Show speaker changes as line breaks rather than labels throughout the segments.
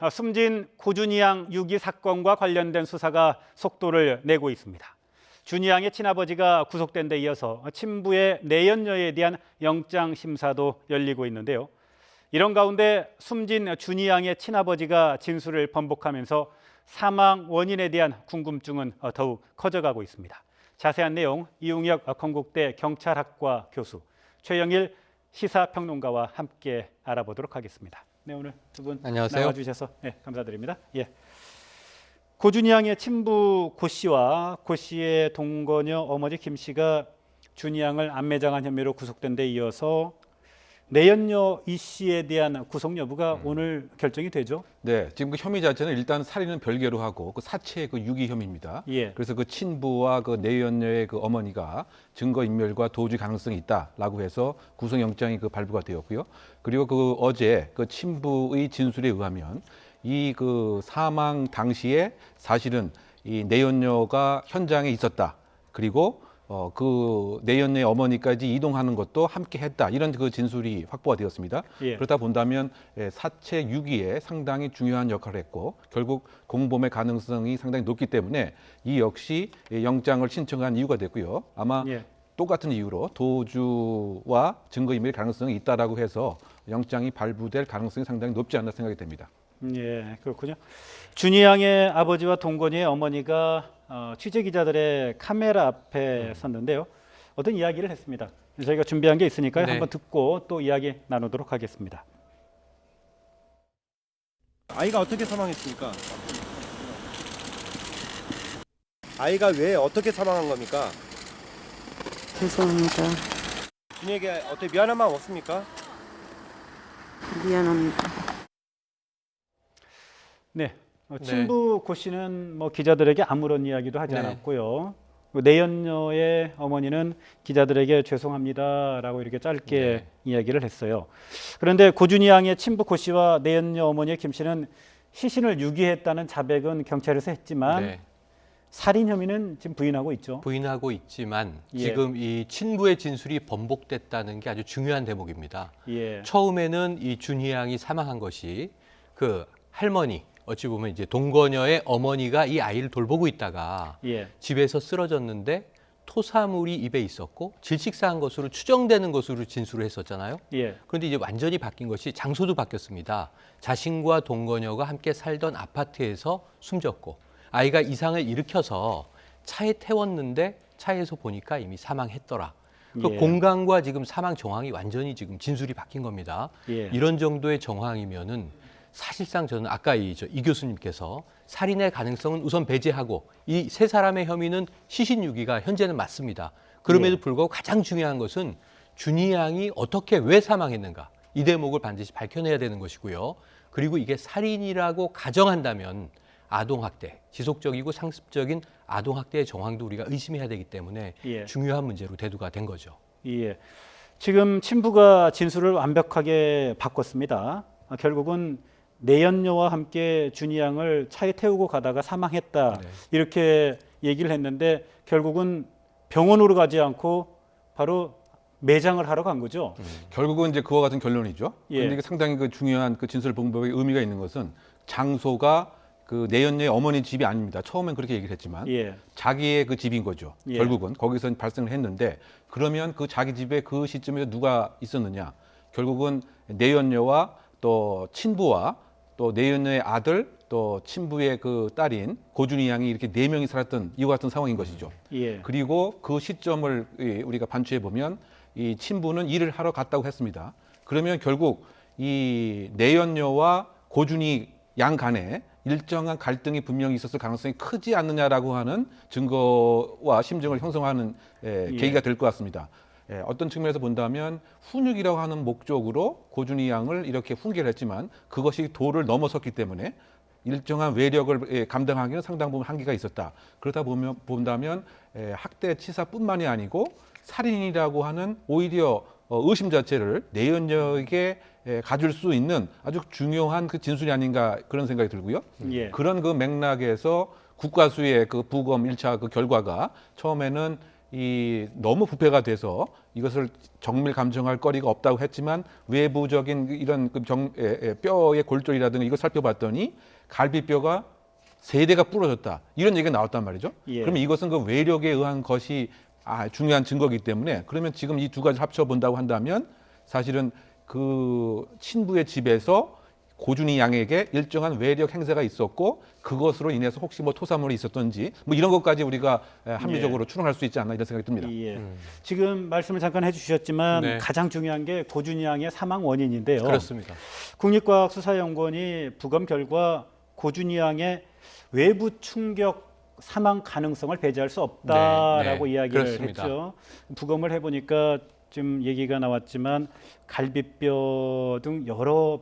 숨진 고준희 양 유기 사건과 관련된 수사가 속도를 내고 있습니다. 준희 양의 친아버지가 구속된 데 이어서 친부의 내연녀에 대한 영장 심사도 열리고 있는데요. 이런 가운데 숨진 준희 양의 친아버지가 진술을 번복하면서 사망 원인에 대한 궁금증은 더욱 커져가고 있습니다. 자세한 내용 이웅혁 건국대 경찰학과 교수, 최영일 시사평론가와 함께 알아보도록 하겠습니다. 네, 오늘 두 분 나와주셔서 감사드립니다. 고준희 양의 친부 고 씨와 고 씨의 동거녀 어머니 김 씨가 준희 양을 암매장한 혐의로 구속된 데 이어서 내연녀 이 씨에 대한 구속 여부가 오늘 결정이 되죠?
네, 지금 그 혐의 자체는 일단 살인은 별개로 하고 그 사체 그 유기 혐의입니다. 그래서 그 친부와 그 내연녀의 그 어머니가 증거 인멸과 도주 가능성이 있다라고 해서 구속영장이 그 발부가 되었고요. 그리고 그 어제 그 친부의 진술에 의하면 이 그 사망 당시에 사실은 이 내연녀가 현장에 있었다. 그리고 그 내연녀의 어머니까지 이동하는 것도 함께 했다. 이런 그 진술이 확보가 되었습니다. 그렇다 본다면 사체 유기에 상당히 중요한 역할을 했고 결국 공범의 가능성이 상당히 높기 때문에 이 역시 영장을 신청한 이유가 됐고요. 아마 똑같은 이유로 도주와 증거인멸 가능성이 있다라고 해서 영장이 발부될 가능성이 상당히 높지 않나 생각이 됩니다.
그렇군요. 준희 양의 아버지와 동건이의 어머니가 취재 기자들의 카메라 앞에 섰는데요. 어떤 이야기를 했습니다. 저희가 준비한 게 있으니까요. 한번 듣고 또 이야기 나누도록 하겠습니다.
아이가 어떻게 사망했습니까? 아이가 왜 어떻게 사망한 겁니까?
죄송합니다.
준이에게 어떻게 미안한 마음 없습니까?
미안합니다.
친부 고 씨는 기자들에게 아무런 이야기도 하지 않았고요. 내연녀의 어머니는 기자들에게 죄송합니다라고 이렇게 짧게 이야기를 했어요. 그런데 고준희 양의 친부 고 씨와 내연녀 어머니의 김 씨는 시신을 유기했다는 자백은 경찰에서 했지만 살인 혐의는 지금 부인하고 있죠.
부인하고 있지만 지금 이 친부의 진술이 번복됐다는 게 아주 중요한 대목입니다. 처음에는 이 준희 양이 사망한 것이 그 할머니, 어찌 보면 이제 동거녀의 어머니가 이 아이를 돌보고 있다가 집에서 쓰러졌는데 토사물이 입에 있었고 질식사한 것으로 추정되는 것으로 진술을 했었잖아요. 그런데 이제 완전히 바뀐 것이 장소도 바뀌었습니다. 자신과 동거녀가 함께 살던 아파트에서 숨졌고 아이가 이상을 일으켜서 차에 태웠는데 차에서 보니까 이미 사망했더라. 그 공간과 지금 사망 정황이 완전히 지금 진술이 바뀐 겁니다. 이런 정도의 정황이면은 사실상 저는 아까 이 교수님께서 살인의 가능성은 우선 배제하고 이 세 사람의 혐의는 시신 유기가 현재는 맞습니다. 그럼에도 불구하고 가장 중요한 것은 준희 양이 어떻게 왜 사망했는가 이 대목을 반드시 밝혀내야 되는 것이고요. 그리고 이게 살인이라고 가정한다면 아동학대, 지속적이고 상습적인 아동학대의 정황도 우리가 의심해야 되기 때문에 중요한 문제로 대두가 된 거죠.
지금 친부가 진술을 완벽하게 바꿨습니다. 결국은 내연녀와 함께 준희 양을 차에 태우고 가다가 사망했다 이렇게 얘기를 했는데 결국은 병원으로 가지 않고 바로 매장을 하러 간 거죠.
결국은 이제 그와 같은 결론이죠. 그런데 이게 상당히 그 중요한 그 진술 방법의 의미가 있는 것은 장소가 그 내연녀의 어머니 집이 아닙니다. 처음엔 그렇게 얘기를 했지만 자기의 그 집인 거죠. 결국은 거기서 발생을 했는데 그러면 그 자기 집에 그 시점에 누가 있었느냐? 결국은 내연녀와 또 친부와 또 내연녀의 아들 또 친부의 그 딸인 고준희 양이 이렇게 4명이 살았던 이와 같은 상황인 것이죠. 그리고 그 시점을 우리가 반추해 보면 이 친부는 일을 하러 갔다고 했습니다. 그러면 결국 이 내연녀와 고준희 양 간에 일정한 갈등이 분명히 있었을 가능성이 크지 않느냐라고 하는 증거와 심증을 형성하는 계기가 될 것 같습니다. 어떤 측면에서 본다면 훈육이라고 하는 목적으로 고준희 양을 이렇게 훈계를 했지만 그것이 도를 넘어섰기 때문에 일정한 외력을 감당하기는 상당 부분 한계가 있었다. 그렇다 본다면 학대 치사뿐만이 아니고 살인이라고 하는 오히려 의심 자체를 내연녀에게 가질 수 있는 아주 중요한 그 진술이 아닌가 그런 생각이 들고요. 그런 그 맥락에서 국과수의 그 부검 1차 그 결과가 처음에는 이 너무 부패가 돼서 이것을 정밀 감정할 거리가 없다고 했지만 외부적인 이런 뼈의 골절이라든가 이걸 살펴봤더니 갈비뼈가 3대가 부러졌다 이런 얘기가 나왔단 말이죠. 그러면 이것은 그 외력에 의한 것이 중요한 증거이기 때문에 그러면 지금 이 두 가지 합쳐 본다고 한다면 사실은 그 친부의 집에서 고준희 양에게 일정한 외력 행사가 있었고 그것으로 인해서 혹시 뭐 토사물이 있었던지 뭐 이런 것까지 우리가 합리적으로 추론할 수 있지 않나 이런 생각이 듭니다.
지금 말씀을 잠깐 해주셨지만 가장 중요한 게 고준희 양의 사망 원인인데요.
그렇습니다.
국립과학수사연구원이 부검 결과 고준희 양의 외부 충격 사망 가능성을 배제할 수 없다라고 이야기를
그렇습니다.
했죠. 부검을 해보니까 지금 얘기가 나왔지만 갈비뼈 등 여러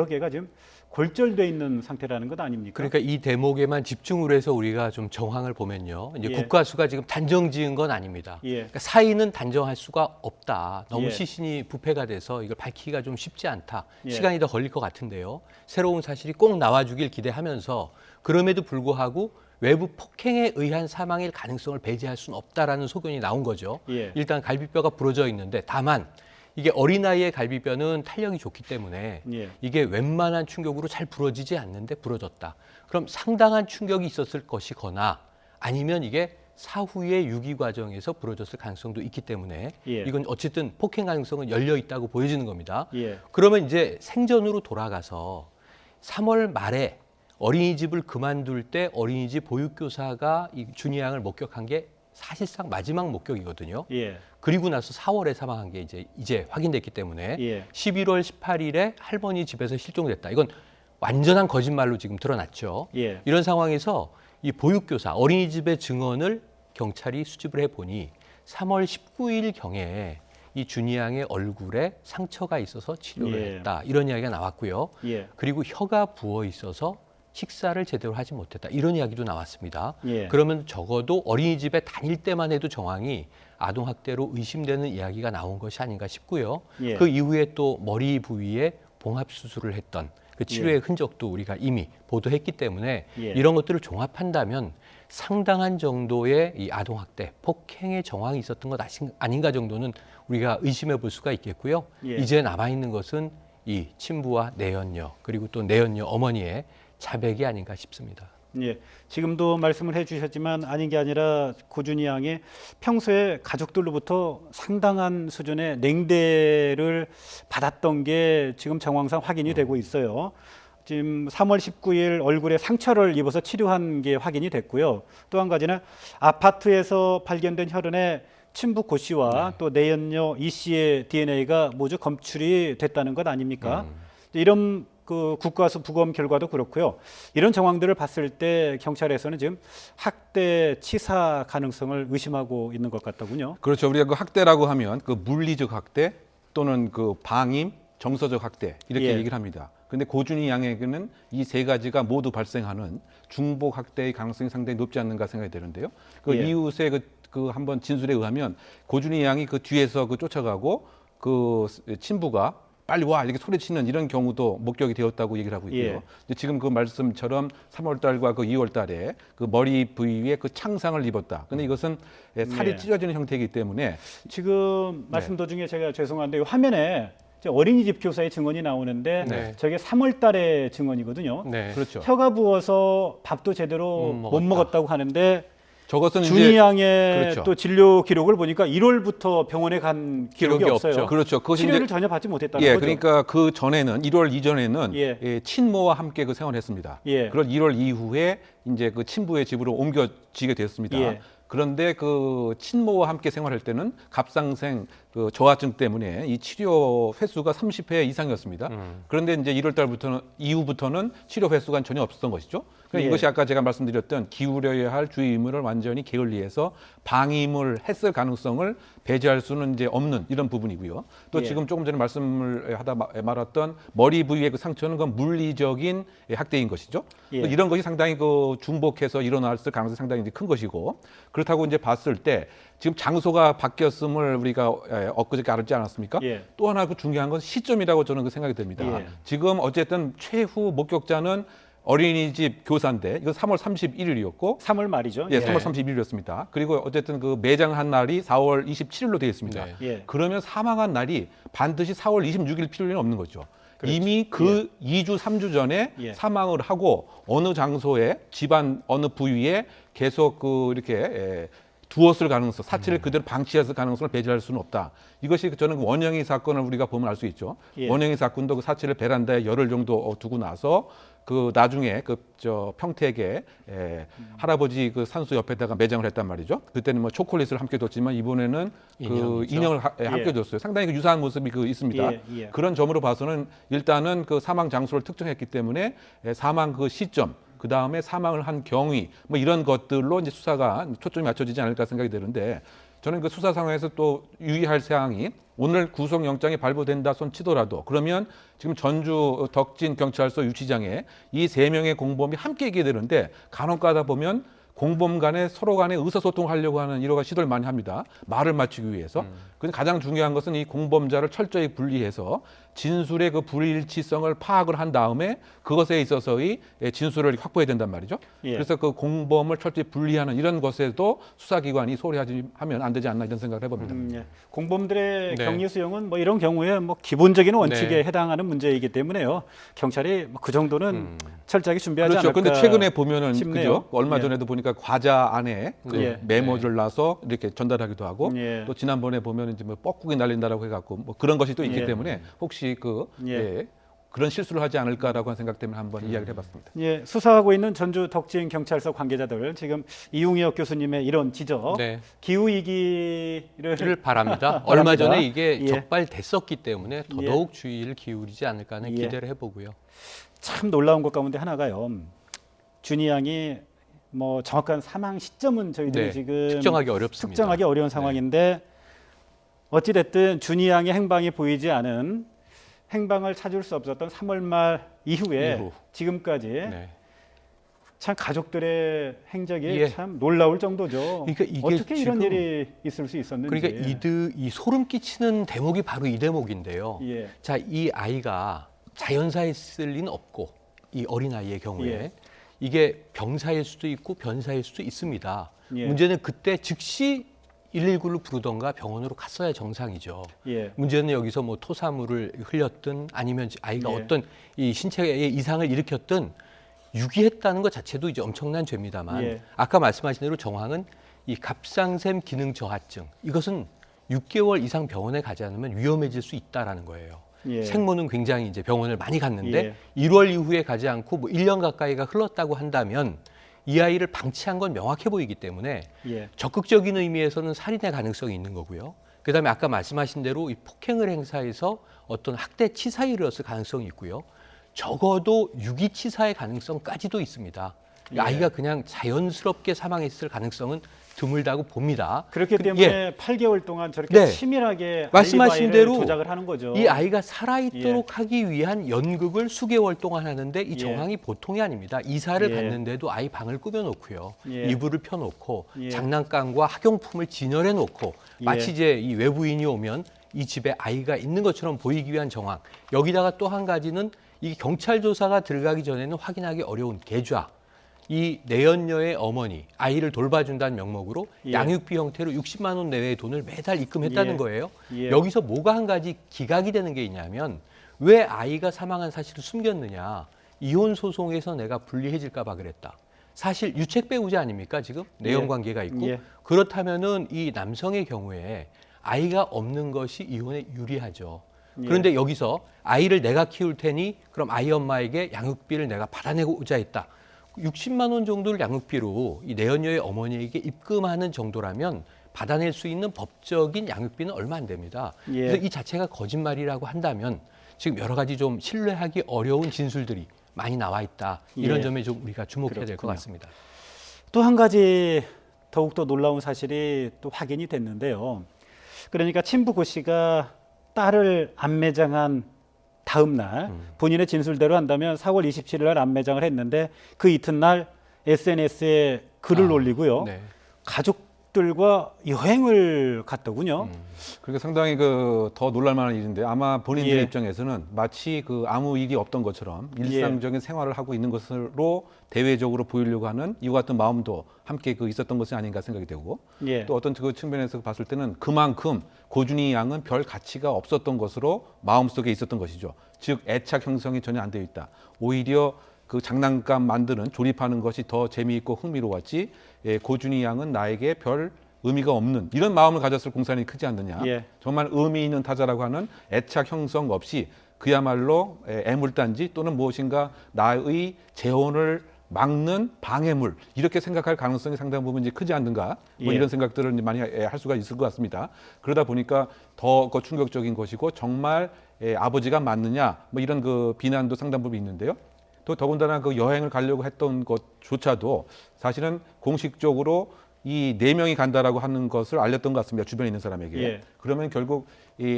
개가 지금 골절돼 있는 상태라는 것 아닙니까?
그러니까 이 대목에만 집중을 해서 우리가 좀 정황을 보면요. 이제 국과수가 지금 단정지은 건 아닙니다. 그러니까 사인은 단정할 수가 없다. 너무 시신이 부패가 돼서 이걸 밝히기가 좀 쉽지 않다. 시간이 더 걸릴 것 같은데요. 새로운 사실이 꼭 나와주길 기대하면서 그럼에도 불구하고 외부 폭행에 의한 사망일 가능성을 배제할 수는 없다라는 소견이 나온 거죠. 일단 갈비뼈가 부러져 있는데 다만 이게 어린아이의 갈비뼈는 탄력이 좋기 때문에 이게 웬만한 충격으로 잘 부러지지 않는데 부러졌다. 그럼 상당한 충격이 있었을 것이거나 아니면 이게 사후의 유기 과정에서 부러졌을 가능성도 있기 때문에 이건 어쨌든 폭행 가능성은 열려 있다고 보여지는 겁니다. 그러면 이제 생전으로 돌아가서 3월 말에 어린이집을 그만둘 때 어린이집 보육교사가 이 준희 양을 목격한 게 사실상 마지막 목격이거든요. 그리고 나서 4월에 사망한 게 이제 확인됐기 때문에 11월 18일에 할머니 집에서 실종됐다. 이건 완전한 거짓말로 지금 드러났죠. 이런 상황에서 이 보육교사 어린이집의 증언을 경찰이 수집을 해보니 3월 19일 경에 이 준희 양의 얼굴에 상처가 있어서 치료를 했다. 이런 이야기가 나왔고요. 그리고 혀가 부어 있어서 식사를 제대로 하지 못했다. 이런 이야기도 나왔습니다. 그러면 적어도 어린이집에 다닐 때만 해도 정황이 아동학대로 의심되는 이야기가 나온 것이 아닌가 싶고요. 그 이후에 또 머리 부위에 봉합수술을 했던 그 치료의 흔적도 우리가 이미 보도했기 때문에 이런 것들을 종합한다면 상당한 정도의 이 아동학대, 폭행의 정황이 있었던 것 아닌가 정도는 우리가 의심해 볼 수가 있겠고요. 이제 남아있는 것은 이 친부와 내연녀 그리고 또 내연녀 어머니의 자백이 아닌가 싶습니다.
지금도 말씀을 해주셨지만 아닌 게 아니라 고준희 양이 평소에 가족들로부터 상당한 수준의 냉대를 받았던 게 지금 정황상 확인이 되고 있어요. 지금 3월 19일 얼굴에 상처를 입어서 치료한 게 확인이 됐고요. 또 한 가지는 아파트에서 발견된 혈흔에 친부 고 씨와 또 내연녀 이 씨의 DNA가 모두 검출이 됐다는 것 아닙니까? 이런 그 국과수 부검 결과도 그렇고요. 이런 정황들을 봤을 때 경찰에서는 지금 학대, 치사 가능성을 의심하고 있는 것 같더군요.
그렇죠. 우리가 그 학대라고 하면 그 물리적 학대 또는 그 방임, 정서적 학대 이렇게 얘기를 합니다. 근데 고준희 양에게는 이 세 가지가 모두 발생하는 중복 학대의 가능성이 상당히 높지 않는가 생각이 되는데요. 그 이웃의 그 한번 진술에 의하면 고준희 양이 그 뒤에서 그 쫓아가고 그 친부가 빨리 와 이렇게 소리치는 이런 경우도 목격이 되었다고 얘기를 하고 있고요. 지금 그 말씀처럼 3월 달과 그 2월 달에 그 머리 부위에 그 창상을 입었다. 근데 이것은 살이 찢어지는 형태이기 때문에
지금 말씀 도중에 제가 죄송한데 이 화면에 어린이집 교사의 증언이 나오는데 저게 3월 달의 증언이거든요.
그렇죠.
혀가 부어서 밥도 제대로 못 먹었다고 하는데
저것은
준희 양의 또 진료 기록을 보니까 1월부터 병원에 간 기록이 없어요.
그렇죠.
치료를 전혀 받지 못했다는 거죠.
그러니까 그 전에는 1월 이전에는 친모와 함께 그 생활을 했습니다. 그걸 1월 이후에 이제 그 친부의 집으로 옮겨지게 됐습니다. 그런데 그 친모와 함께 생활할 때는 갑상생 그 저하증 때문에 이 치료 횟수가 30회 이상이었습니다. 그런데 이제 1월 달부터는 이후부터는 치료 횟수가 전혀 없었던 것이죠. 그러니까 이것이 아까 제가 말씀드렸던 기울여야 할 주의 의무를 완전히 게을리해서 방임을 했을 가능성을 배제할 수는 이제 없는 이런 부분이고요. 또 지금 조금 전에 말씀을 하다 말았던 머리 부위의 그 상처는 그 물리적인 학대인 것이죠. 이런 것이 상당히 그 중복해서 일어났을 가능성이 상당히 큰 것이고 그렇다고 이제 봤을 때 지금 장소가 바뀌었음을 우리가 엊그저께 알았지 않았습니까? 또 하나 그 중요한 건 시점이라고 저는 그 생각이 듭니다. 지금 어쨌든 최후 목격자는 어린이집 교사인데 이거 3월 31일이었고
3월 말이죠.
예, 3월 31일이었습니다. 그리고 어쨌든 그 매장한 날이 4월 27일로 되어 있습니다.
네.
예.
그러면 사망한 날이 반드시 4월 26일 필요는 없는 거죠.
그렇죠.
이미 그 2주, 3주 전에
예.
사망을 하고 어느 장소에 집안 어느 부위에 계속 그 이렇게 두었을 가능성, 사체를 그대로 방치했을 가능성을 배제할 수는 없다. 이것이 저는 그 원영희 사건을 우리가 보면 알 수 있죠.
예.
원영희 사건도 그 사체를 베란다에 열흘 정도 두고 나서 그 나중에 그 저 평택에 할아버지 그 산소 옆에다가 매장을 했단 말이죠. 그때는 뭐 초콜릿을 함께 뒀지만 이번에는 그
인형이죠.
인형을
예.
함께 줬어요. 상당히 그 유사한 모습이 그 있습니다.
예.
그런 점으로 봐서는 일단은 그 사망 장소를 특정했기 때문에 사망 그 시점, 그 다음에 사망을 한 경위, 뭐 이런 것들로 이제 수사가 초점이 맞춰지지 않을까 생각이 드는데 저는 그 수사 상황에서 또 유의할 사항이 오늘 구속영장이 발부된다 손 치더라도 그러면 지금 전주 덕진 경찰서 유치장에 이 3명의 공범이 함께 있게 되는데 간혹 가다 보면 공범 간에 서로 간에 의사소통을 하려고 하는 이러한 시도를 많이 합니다. 말을 맞추기 위해서. 근데 가장 중요한 것은 이 공범자를 철저히 분리해서 진술의 그 불일치성을 파악을 한 다음에 그것에 있어서의 진술을 확보해야 된단 말이죠.
예.
그래서 그 공범을 철저히 분리하는 이런 것에도 수사기관이 소홀히하면 안 되지 않나 이런 생각을 해봅니다.
예. 공범들의
네.
격리 수용은 뭐 이런 경우에 뭐 기본적인 원칙에
네.
해당하는 문제이기 때문에요. 경찰이 뭐그 정도는 철저하게 준비하지
그렇죠.
않을까.
근데 최근에 보면은
싶네요.
그죠? 얼마
예.
전에도 보니까 과자 안에 그
예.
메모를 놔서 이렇게 전달하기도 하고
예.
또 지난번에 보면 이제 뭐 뻐꾸기 날린다라고 해갖고 뭐 그런 것이 또 있기
예.
때문에 혹시 그
예.
그런 실수를 하지 않을까라고 하는 생각 때문에 한번 이야기를 해봤습니다.
예, 수사하고 있는 전주 덕진 경찰서 관계자들 지금 이웅혁 교수님의 이런 지적,
네.
기후 위기를
를 바랍니다. 얼마 전에 이게
예.
적발됐었기 때문에 더더욱 주의를 기울이지 않을까 하는
예.
기대를 해보고요.
참 놀라운 것 가운데 하나가요. 준이 양이 뭐 정확한 사망 시점은 저희들이
네,
지금
특정하기 어렵습니다.
특정하기 어려운 상황인데 어찌 됐든 준이 양의 행방이 보이지 않은 행방을 찾을 수 없었던 3월 말 이후에
이후.
지금까지
네.
참 가족들의 행적이
예.
참 놀라울 정도죠.
그러니까 이게
어떻게 이런
지금-
일이 있을 수 있었는지.
그러니까 이 소름 끼치는 대목이 바로 이 대목인데요.
예.
자, 이 아이가 자연사에 쓸 리는 없고 이 어린 아이의 경우에
예.
이게 병사일 수도 있고 변사일 수도 있습니다.
예.
문제는 그때 즉시 119를 부르던가 병원으로 갔어야 정상이죠.
예.
문제는 여기서 뭐 토사물을 흘렸든 아니면 아이가
예.
어떤 이 신체에 이상을 일으켰든 유기했다는 것 자체도 이제 엄청난 죄입니다만
예.
아까 말씀하신 대로 정황은 이 갑상샘 기능 저하증 이것은 6개월 이상 병원에 가지 않으면 위험해질 수 있다라는 거예요.
예.
생모는 굉장히 이제 병원을 많이 갔는데
예.
1월 이후에 가지 않고 뭐 1년 가까이가 흘렀다고 한다면 이 아이를 방치한 건 명확해 보이기 때문에
예.
적극적인 의미에서는 살인의 가능성이 있는 거고요. 그다음에 아까 말씀하신 대로 이 폭행을 행사해서 어떤 학대 치사에 이르렀을 가능성이 있고요. 적어도 유기치사의 가능성까지도 있습니다.
예.
아이가 그냥 자연스럽게 사망했을 가능성은 드물다고 봅니다.
그렇기
그-
때문에
예.
8개월 동안 저렇게
네.
치밀하게
말씀하신
알리바이를
대로
조작을 하는 거죠.
이 아이가 살아있도록 하기 위한 연극을 수개월 동안 하는데 이
예.
정황이 보통이 아닙니다. 이사를
예.
갔는데도 아이 방을 꾸며놓고요.
예.
이불을 펴놓고
예.
장난감과 학용품을 진열해놓고
예.
마치 이제 이 외부인이 오면 이 집에 아이가 있는 것처럼 보이기 위한 정황. 여기다가 또 한 가지는 이 경찰 조사가 들어가기 전에는 확인하기 어려운 계좌. 이 내연녀의 어머니 아이를 돌봐준다는 명목으로
예.
양육비 형태로 60만 원 내외의 돈을 매달 입금했다는
예.
거예요.
예.
여기서 뭐가 한 가지 기각이 되는 게 있냐면 왜 아이가 사망한 사실을 숨겼느냐. 이혼 소송에서 내가 불리해질까 봐 그랬다. 사실 유책 배우자 아닙니까 지금 내연 관계가 있고
예.
그렇다면은 이 남성의 경우에 아이가 없는 것이 이혼에 유리하죠.
예.
그런데 여기서 아이를 내가 키울 테니 그럼 아이 엄마에게 양육비를 내가 받아내고자 했다. 60만 원 정도를 양육비로 이 내연녀의 어머니에게 입금하는 정도라면 받아낼 수 있는 법적인 양육비는 얼마 안 됩니다.
예.
그래서 이 자체가 거짓말이라고 한다면 지금 여러 가지 좀 신뢰하기 어려운 진술들이 많이 나와 있다. 이런
예.
점에 좀 우리가 주목해야 될 것
그렇군요.
같습니다.
또 한 가지 더욱더 놀라운 사실이 또 확인이 됐는데요. 그러니까 친부 고 씨가 딸을 안매장한 다음 날 본인의 진술대로 한다면 4월 27일 날 안매장을 했는데 그 이튿날 SNS에 글을 올리고요.
네.
가족 가족들과 여행을 갔더군요.
그러니까 상당히 그 더 놀랄만한 일인데 아마 본인들
예.
입장에서는 마치 그 아무 일이 없던 것처럼 일상적인 생활을 하고 있는 것으로 대외적으로 보이려고 하는 이와 같은 마음도 함께 그 있었던 것이 아닌가 생각이 되고
예.
또 어떤 그 측면에서 봤을 때는 그만큼 고준희 양은 별 가치가 없었던 것으로 마음속에 있었던 것이죠. 즉 애착 형성이 전혀 안 되어 있다. 오히려 그 장난감 만드는 조립하는 것이 더 재미있고 흥미로웠지 고준희 양은 나에게 별 의미가 없는 이런 마음을 가졌을 공산이 크지 않느냐.
예.
정말 의미 있는 타자라고 하는 애착 형성 없이 그야말로 애물단지 또는 무엇인가 나의 재혼을 막는 방해물 이렇게 생각할 가능성이 상당 부분 이제 크지 않는가 뭐
예.
이런 생각들을 이제 많이 할 수가 있을 것 같습니다. 그러다 보니까 더 충격적인 것이고 정말 아버지가 맞느냐 뭐 이런 그 비난도 상당 부분 있는데요. 또 더군다나 그 여행을 가려고 했던 것조차도 사실은 공식적으로 이 4명이 간다라고 하는 것을 알렸던 것 같습니다. 주변에 있는 사람에게.
예.
그러면 결국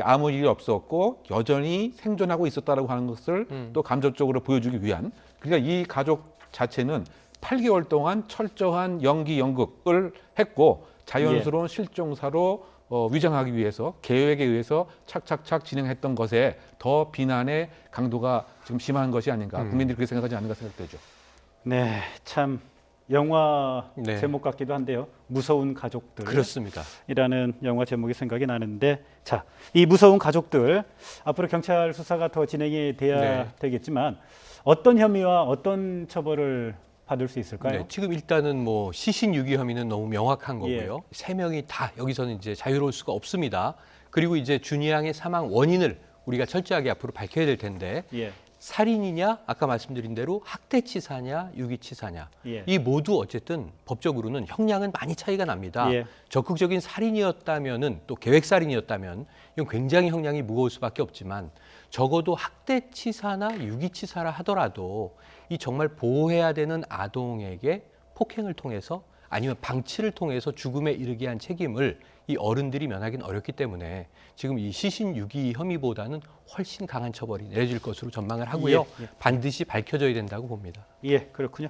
아무 일이 없었고 여전히 생존하고 있었다라고 하는 것을 또 감접적으로 보여주기 위한 그러니까 이 가족 자체는 8개월 동안 철저한 연기 연극을 했고 자연스러운 실종사로 위장하기 위해서 계획에 의해서 착착착 진행했던 것에 더 비난의 강도가 지금 심한 것이 아닌가 국민들이 그렇게 생각하지 않는가 생각되죠.
네, 참 영화
네.
제목 같기도 한데요. 무서운 가족들.
그렇습니다.
이라는 영화 제목이 생각이 나는데 자, 이 무서운 가족들 앞으로 경찰 수사가 더 진행이 돼야
네.
되겠지만 어떤 혐의와 어떤 처벌을 받을 수 있을까요?
네, 지금 일단은 뭐 시신 유기 혐의는 너무 명확한 거고요. 세 명이 다 여기서는 이제 자유로울 수가 없습니다. 그리고 이제 준희 양의 사망 원인을 우리가 철저하게 앞으로 밝혀야 될 텐데
예.
살인이냐 아까 말씀드린 대로 학대치사냐 유기치사냐
예.
이 모두 어쨌든 법적으로는 형량은 많이 차이가 납니다.
예.
적극적인 살인이었다면은 또 계획살인이었다면 이건 굉장히 형량이 무거울 수밖에 없지만 적어도 학대치사나 유기치사라 하더라도 이 정말 보호해야 되는 아동에게 폭행을 통해서 아니면 방치를 통해서 죽음에 이르게 한 책임을 이 어른들이 면하기는 어렵기 때문에 지금 이 시신 유기 혐의보다는 훨씬 강한 처벌이 내려질 것으로 전망을 하고요.
예, 예.
반드시 밝혀져야 된다고 봅니다.
예, 그렇군요.